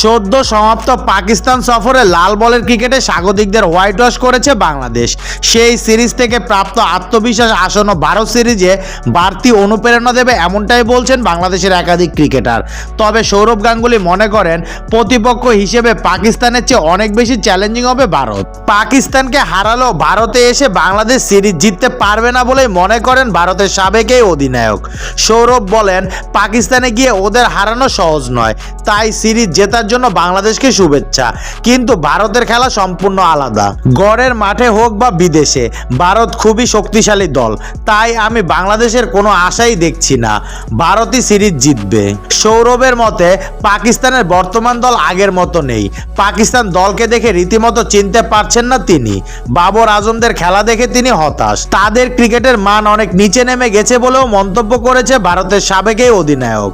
সদ্য সমাপ্ত পাকিস্তান সফরে লাল বলের ক্রিকেটে স্বাগতিকদের হোয়াইট ওয়াশ করেছে বাংলাদেশ। সেই সিরিজ থেকে প্রাপ্ত আত্মবিশ্বাস আসন্ন ভারত সিরিজে বাড়তি অনুপ্রেরণা দেবে, এমনটাই বলছেন বাংলাদেশের একাধিক ক্রিকেটার। তবে সৌরভ গাঙ্গুলী মনে করেন প্রতিপক্ষ হিসেবে পাকিস্তানের চেয়ে অনেক বেশি চ্যালেঞ্জিং হবে ভারত। পাকিস্তানকে হারালেও ভারতে এসে বাংলাদেশ সিরিজ জিততে পারবে না বলেই মনে করেন ভারতের সাবেক এই অধিনায়ক। সৌরভ বলেন, পাকিস্তানে গিয়ে ওদের হারানো সহজ নয়, তাই সিরিজ জেতার জন্য বাংলাদেশকে শুভেচ্ছা। কিন্তু ভারতের খেলা সম্পূর্ণ আলাদা। গড়ের মাঠে হোক বা বিদেশে, ভারত খুবই শক্তিশালী দল, তাই আমি বাংলাদেশের কোনো আশাই দেখছি না ভারতই সিরিজ জিতবে। সৌরভের মতে পাকিস্তানের বর্তমান দল আগের মতো নেই। পাকিস্তান দলকে দেখে রীতিমতো চিনতে পারছেন না তিনি। বাবর আজমদের খেলা দেখে তিনি হতাশ। তাদের ক্রিকেটের মান অনেক নিচে নেমে গেছে বলেও মন্তব্য করেছে ভারতের সাবেক এই অধিনায়ক।